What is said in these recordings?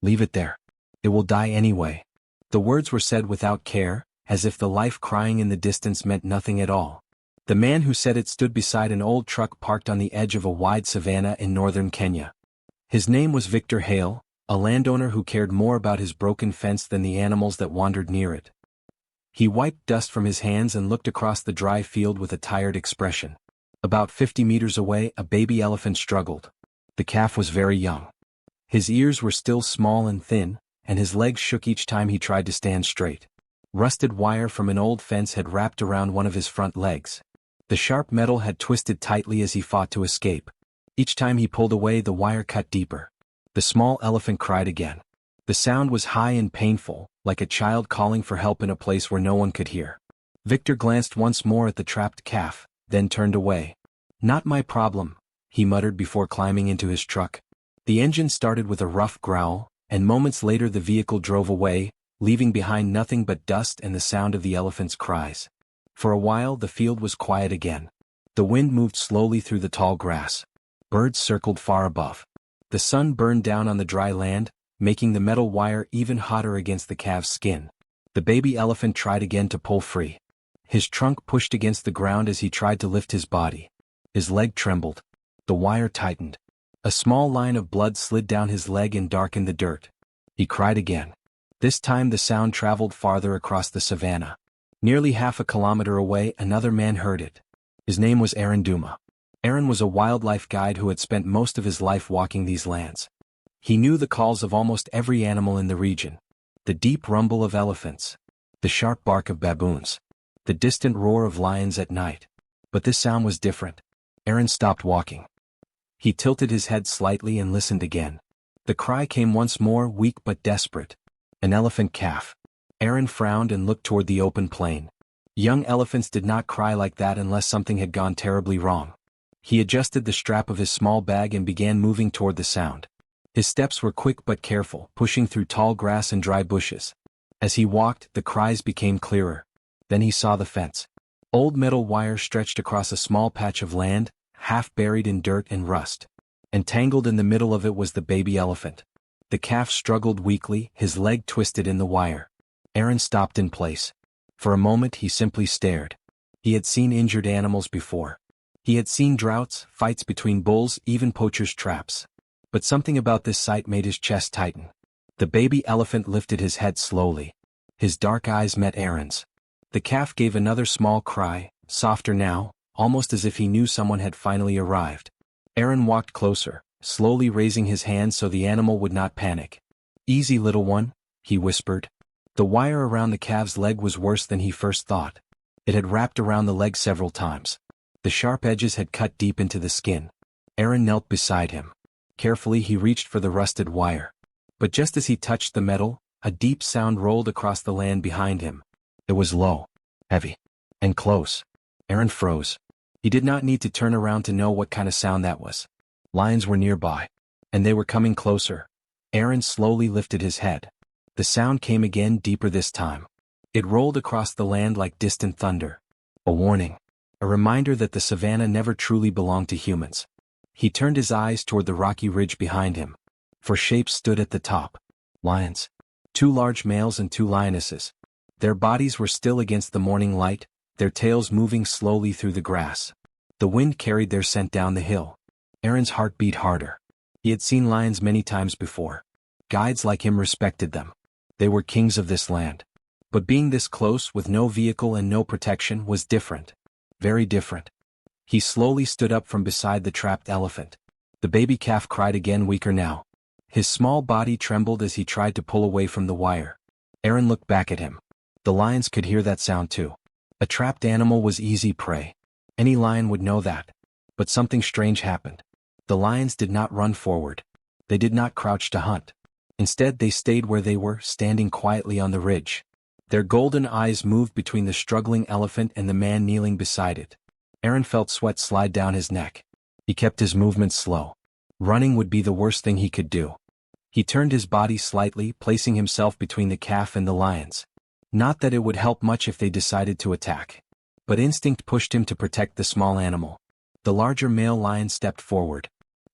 Leave it there. It will die anyway. The words were said without care, as if the life crying in the distance meant nothing at all. The man who said it stood beside an old truck parked on the edge of a wide savanna in northern Kenya. His name was Victor Hale, a landowner who cared more about his broken fence than the animals that wandered near it. He wiped dust from his hands and looked across the dry field with a tired expression. About 50 meters away, a baby elephant struggled. The calf was very young. His ears were still small and thin, and his legs shook each time he tried to stand straight. Rusted wire from an old fence had wrapped around one of his front legs. The sharp metal had twisted tightly as he fought to escape. Each time he pulled away, the wire cut deeper. The small elephant cried again. The sound was high and painful, like a child calling for help in a place where no one could hear. Victor glanced once more at the trapped calf, then turned away. "Not my problem," he muttered before climbing into his truck. The engine started with a rough growl, and moments later the vehicle drove away, leaving behind nothing but dust and the sound of the elephant's cries. For a while the field was quiet again. The wind moved slowly through the tall grass. Birds circled far above. The sun burned down on the dry land, making the metal wire even hotter against the calf's skin. The baby elephant tried again to pull free. His trunk pushed against the ground as he tried to lift his body. His leg trembled. The wire tightened. A small line of blood slid down his leg and darkened the dirt. He cried again. This time the sound traveled farther across the savanna. Nearly half a kilometer away, another man heard it. His name was Aaron Duma. Aaron was a wildlife guide who had spent most of his life walking these lands. He knew the calls of almost every animal in the region. The deep rumble of elephants. The sharp bark of baboons. The distant roar of lions at night. But this sound was different. Aaron stopped walking. He tilted his head slightly and listened again. The cry came once more, weak but desperate. An elephant calf. Aaron frowned and looked toward the open plain. Young elephants did not cry like that unless something had gone terribly wrong. He adjusted the strap of his small bag and began moving toward the sound. His steps were quick but careful, pushing through tall grass and dry bushes. As he walked, the cries became clearer. Then he saw the fence. Old metal wire stretched across a small patch of land, half buried in dirt and rust. Entangled in the middle of it was the baby elephant. The calf struggled weakly, his leg twisted in the wire. Aaron stopped in place. For a moment he simply stared. He had seen injured animals before. He had seen droughts, fights between bulls, even poachers' traps. But something about this sight made his chest tighten. The baby elephant lifted his head slowly. His dark eyes met Aaron's. The calf gave another small cry, softer now, almost as if he knew someone had finally arrived. Aaron walked closer, slowly raising his hand so the animal would not panic. "Easy, little one," he whispered. The wire around the calf's leg was worse than he first thought. It had wrapped around the leg several times. The sharp edges had cut deep into the skin. Aaron knelt beside him. Carefully he reached for the rusted wire. But just as he touched the metal, a deep sound rolled across the land behind him. It was low, heavy, and close. Aaron froze. He did not need to turn around to know what kind of sound that was. Lions were nearby, and they were coming closer. Aaron slowly lifted his head. The sound came again, deeper this time. It rolled across the land like distant thunder. A warning. A reminder that the savanna never truly belonged to humans. He turned his eyes toward the rocky ridge behind him. 4 shapes stood at the top. Lions. 2 large males and 2 lionesses. Their bodies were still against the morning light, their tails moving slowly through the grass. The wind carried their scent down the hill. Aaron's heart beat harder. He had seen lions many times before. Guides like him respected them. They were kings of this land. But being this close with no vehicle and no protection was different. Very different. He slowly stood up from beside the trapped elephant. The baby calf cried again, weaker now. His small body trembled as he tried to pull away from the wire. Aaron looked back at him. The lions could hear that sound too. A trapped animal was easy prey. Any lion would know that. But something strange happened. The lions did not run forward. They did not crouch to hunt. Instead they stayed where they were, standing quietly on the ridge. Their golden eyes moved between the struggling elephant and the man kneeling beside it. Aaron felt sweat slide down his neck. He kept his movements slow. Running would be the worst thing he could do. He turned his body slightly, placing himself between the calf and the lions. Not that it would help much if they decided to attack. But instinct pushed him to protect the small animal. The larger male lion stepped forward.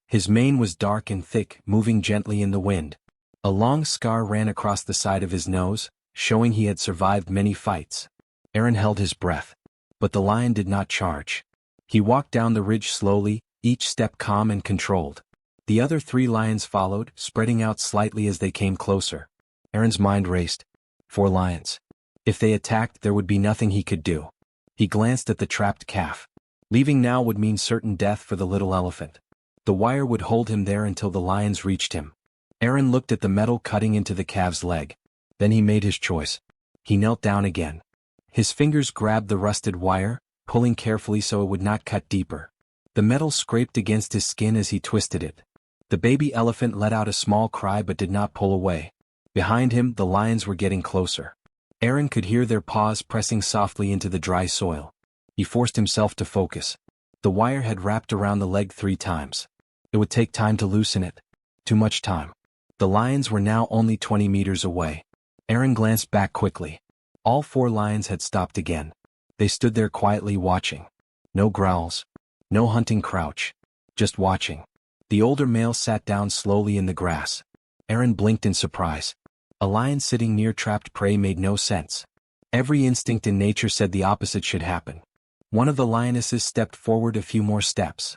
His mane was dark and thick, moving gently in the wind. A long scar ran across the side of his nose, showing he had survived many fights. Aaron held his breath. But the lion did not charge. He walked down the ridge slowly, each step calm and controlled. The other 3 lions followed, spreading out slightly as they came closer. Aaron's mind raced. 4 lions. If they attacked, there would be nothing he could do. He glanced at the trapped calf. Leaving now would mean certain death for the little elephant. The wire would hold him there until the lions reached him. Aaron looked at the metal cutting into the calf's leg. Then he made his choice. He knelt down again. His fingers grabbed the rusted wire, pulling carefully so it would not cut deeper. The metal scraped against his skin as he twisted it. The baby elephant let out a small cry but did not pull away. Behind him, the lions were getting closer. Aaron could hear their paws pressing softly into the dry soil. He forced himself to focus. The wire had wrapped around the leg 3 times. It would take time to loosen it. Too much time. The lions were now only 20 meters away. Aaron glanced back quickly. All 4 lions had stopped again. They stood there quietly watching. No growls. No hunting crouch. Just watching. The older male sat down slowly in the grass. Aaron blinked in surprise. A lion sitting near trapped prey made no sense. Every instinct in nature said the opposite should happen. One of the lionesses stepped forward a few more steps.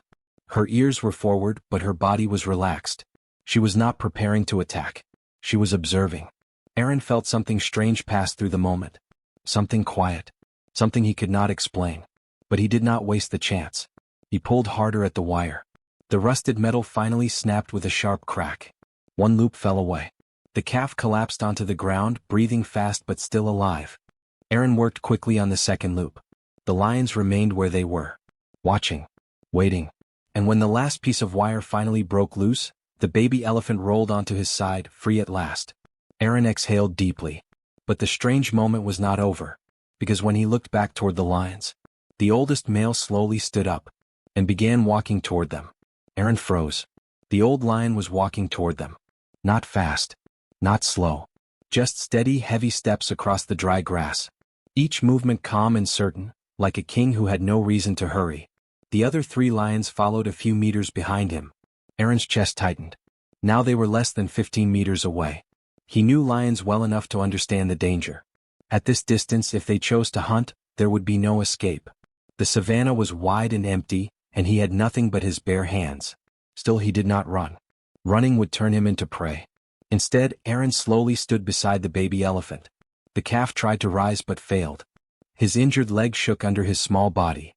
Her ears were forward, but her body was relaxed. She was not preparing to attack. She was observing. Aaron felt something strange pass through the moment. Something quiet. Something he could not explain. But he did not waste the chance. He pulled harder at the wire. The rusted metal finally snapped with a sharp crack. One loop fell away. The calf collapsed onto the ground, breathing fast but still alive. Aaron worked quickly on the second loop. The lions remained where they were. Watching. Waiting. And when the last piece of wire finally broke loose, the baby elephant rolled onto his side, free at last. Aaron exhaled deeply. But the strange moment was not over. Because when he looked back toward the lions, the oldest male slowly stood up and began walking toward them. Aaron froze. The old lion was walking toward them. Not fast. Not slow. Just steady, heavy steps across the dry grass. Each movement calm and certain, like a king who had no reason to hurry. The other 3 lions followed a few meters behind him. Aaron's chest tightened. Now they were less than 15 meters away. He knew lions well enough to understand the danger. At this distance, if they chose to hunt, there would be no escape. The savanna was wide and empty, and he had nothing but his bare hands. Still he did not run. Running would turn him into prey. Instead, Aaron slowly stood beside the baby elephant. The calf tried to rise but failed. His injured leg shook under his small body.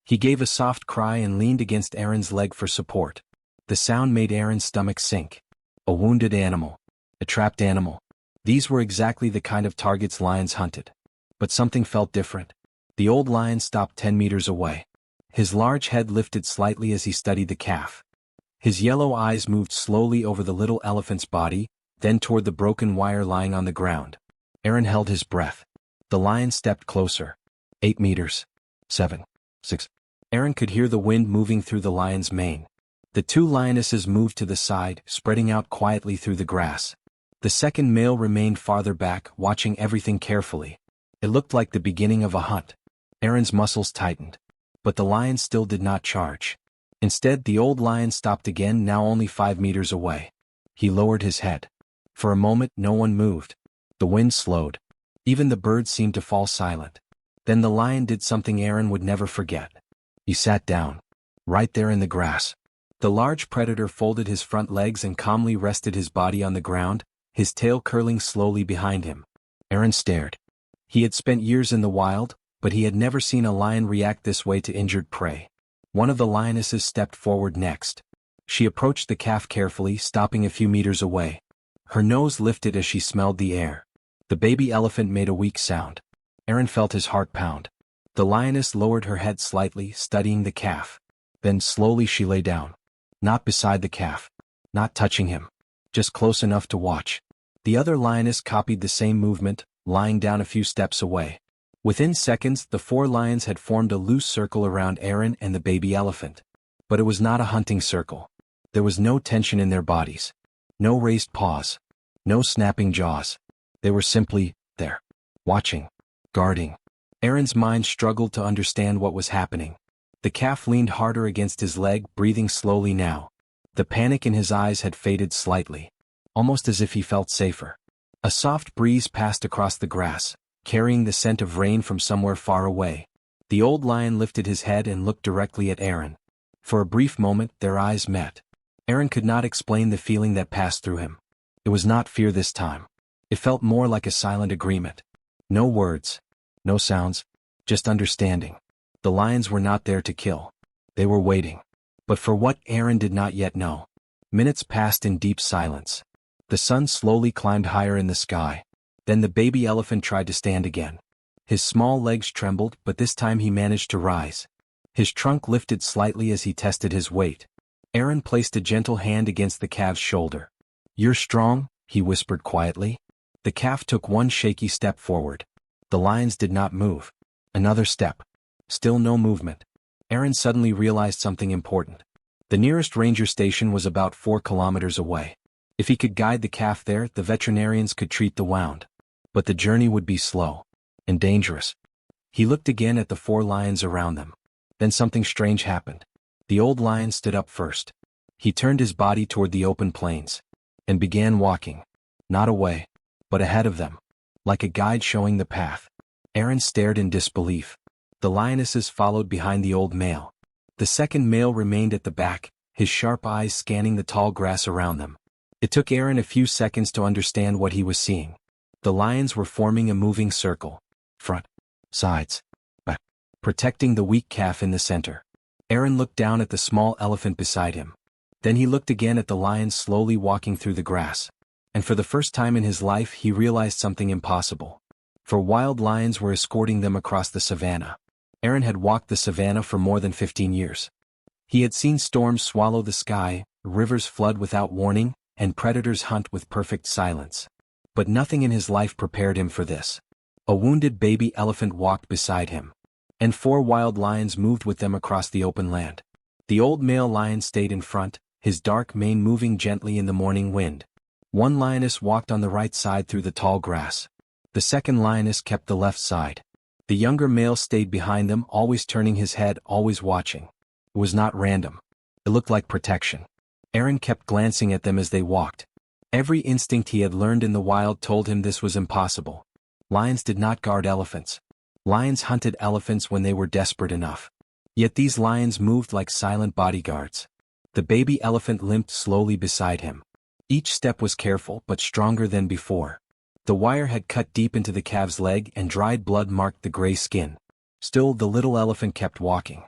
He gave a soft cry and leaned against Aaron's leg for support. The sound made Aaron's stomach sink. A wounded animal. A trapped animal. These were exactly the kind of targets lions hunted. But something felt different. The old lion stopped 10 meters away. His large head lifted slightly as he studied the calf. His yellow eyes moved slowly over the little elephant's body, then toward the broken wire lying on the ground. Aaron held his breath. The lion stepped closer. 8 meters. 7. 6. Aaron could hear the wind moving through the lion's mane. The 2 lionesses moved to the side, spreading out quietly through the grass. The second male remained farther back, watching everything carefully. It looked like the beginning of a hunt. Aaron's muscles tightened. But the lion still did not charge. Instead, the old lion stopped again, now only 5 meters away. He lowered his head. For a moment, no one moved. The wind slowed. Even the birds seemed to fall silent. Then the lion did something Aaron would never forget. He sat down. Right there in the grass. The large predator folded his front legs and calmly rested his body on the ground, his tail curling slowly behind him. Aaron stared. He had spent years in the wild, but he had never seen a lion react this way to injured prey. One of the lionesses stepped forward next. She approached the calf carefully, stopping a few meters away. Her nose lifted as she smelled the air. The baby elephant made a weak sound. Aaron felt his heart pound. The lioness lowered her head slightly, studying the calf. Then slowly she lay down. Not beside the calf. Not touching him. Just close enough to watch. The other lioness copied the same movement, lying down a few steps away. Within seconds, the 4 lions had formed a loose circle around Aaron and the baby elephant. But it was not a hunting circle. There was no tension in their bodies. No raised paws. No snapping jaws. They were simply there. Watching. Guarding. Aaron's mind struggled to understand what was happening. The calf leaned harder against his leg, breathing slowly now. The panic in his eyes had faded slightly. almost as if he felt safer. A soft breeze passed across the grass, carrying the scent of rain from somewhere far away. The old lion lifted his head and looked directly at Aaron. For a brief moment, their eyes met. Aaron could not explain the feeling that passed through him. It was not fear this time. It felt more like a silent agreement. No words, no sounds, just understanding. The lions were not there to kill. They were waiting. But for what, Aaron did not yet know. Minutes passed in deep silence. The sun slowly climbed higher in the sky. Then the baby elephant tried to stand again. His small legs trembled, but this time he managed to rise. His trunk lifted slightly as he tested his weight. Aaron placed a gentle hand against the calf's shoulder. "You're strong," he whispered quietly. The calf took one shaky step forward. The lions did not move. Another step. Still no movement. Aaron suddenly realized something important. The nearest ranger station was about 4 kilometers away. If he could guide the calf there, the veterinarians could treat the wound. But the journey would be slow and dangerous. He looked again at the 4 lions around them. Then something strange happened. The old lion stood up first. He turned his body toward the open plains and began walking. Not away, but ahead of them, like a guide showing the path. Aaron stared in disbelief. The lionesses followed behind the old male. The second male remained at the back, his sharp eyes scanning the tall grass around them. It took Aaron a few seconds to understand what he was seeing. The lions were forming a moving circle. Front, sides, back, protecting the weak calf in the center. Aaron looked down at the small elephant beside him. Then he looked again at the lions slowly walking through the grass. And for the first time in his life he realized something impossible. For wild lions were escorting them across the savannah. Aaron had walked the savannah for more than 15 years. He had seen storms swallow the sky, rivers flood without warning, and predators hunt with perfect silence. But nothing in his life prepared him for this. A wounded baby elephant walked beside him. And 4 wild lions moved with them across the open land. The old male lion stayed in front, his dark mane moving gently in the morning wind. One lioness walked on the right side through the tall grass. The second lioness kept the left side. The younger male stayed behind them, always turning his head, always watching. It was not random. It looked like protection. Aaron kept glancing at them as they walked. Every instinct he had learned in the wild told him this was impossible. Lions did not guard elephants. Lions hunted elephants when they were desperate enough. Yet these lions moved like silent bodyguards. The baby elephant limped slowly beside him. Each step was careful but stronger than before. The wire had cut deep into the calf's leg and dried blood marked the gray skin. Still, the little elephant kept walking.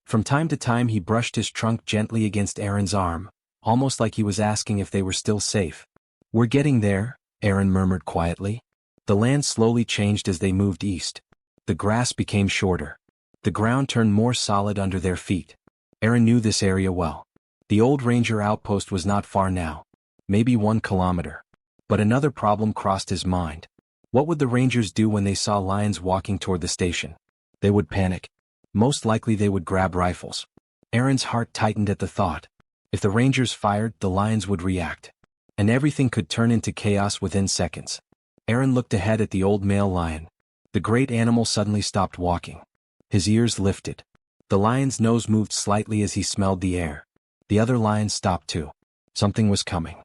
From time to time he brushed his trunk gently against Aaron's arm, almost like he was asking if they were still safe. "We're getting there," Aaron murmured quietly. The land slowly changed as they moved east. The grass became shorter. The ground turned more solid under their feet. Aaron knew this area well. The old ranger outpost was not far now. Maybe 1 kilometer. But another problem crossed his mind. What would the rangers do when they saw lions walking toward the station? They would panic. Most likely they would grab rifles. Aaron's heart tightened at the thought. If the rangers fired, the lions would react. And everything could turn into chaos within seconds. Aaron looked ahead at the old male lion. The great animal suddenly stopped walking. His ears lifted. The lion's nose moved slightly as he smelled the air. The other lions stopped too. Something was coming.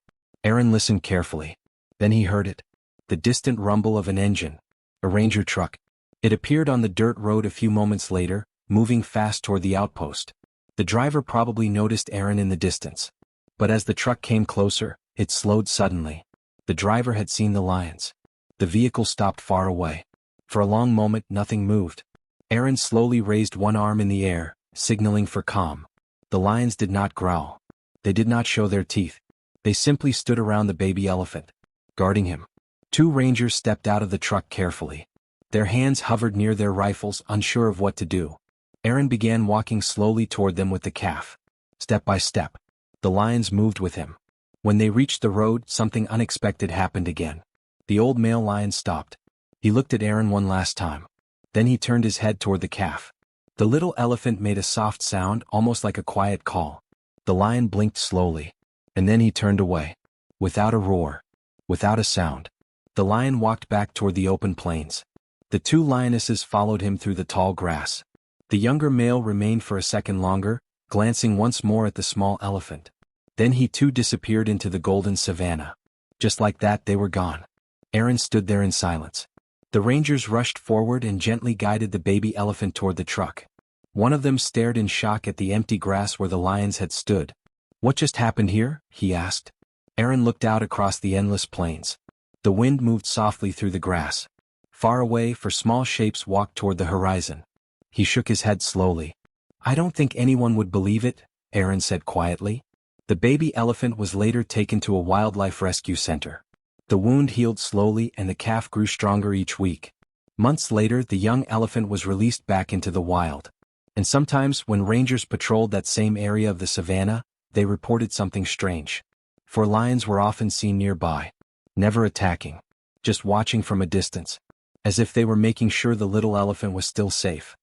Aaron listened carefully. Then he heard it. The distant rumble of an engine. A ranger truck. It appeared on the dirt road a few moments later, moving fast toward the outpost. The driver probably noticed Aaron in the distance. But as the truck came closer, it slowed suddenly. The driver had seen the lions. The vehicle stopped far away. For a long moment nothing moved. Aaron slowly raised one arm in the air, signaling for calm. The lions did not growl. They did not show their teeth. They simply stood around the baby elephant, guarding him. 2 rangers stepped out of the truck carefully. Their hands hovered near their rifles, unsure of what to do. Aaron began walking slowly toward them with the calf. Step by step. The lions moved with him. When they reached the road, something unexpected happened again. The old male lion stopped. He looked at Aaron one last time. Then he turned his head toward the calf. The little elephant made a soft sound, almost like a quiet call. The lion blinked slowly. And then he turned away. Without a roar. Without a sound. The lion walked back toward the open plains. The 2 lionesses followed him through the tall grass. The younger male remained for a second longer, glancing once more at the small elephant. Then he too disappeared into the golden savannah. Just like that they were gone. Aaron stood there in silence. The rangers rushed forward and gently guided the baby elephant toward the truck. One of them stared in shock at the empty grass where the lions had stood. "What just happened here?" he asked. Aaron looked out across the endless plains. The wind moved softly through the grass. Far away, small shapes walked toward the horizon. He shook his head slowly. "I don't think anyone would believe it," Aaron said quietly. The baby elephant was later taken to a wildlife rescue center. The wound healed slowly and the calf grew stronger each week. Months later, the young elephant was released back into the wild. And sometimes, when rangers patrolled that same area of the savannah, they reported something strange. For lions were often seen nearby. Never attacking. Just watching from a distance. As if they were making sure the little elephant was still safe.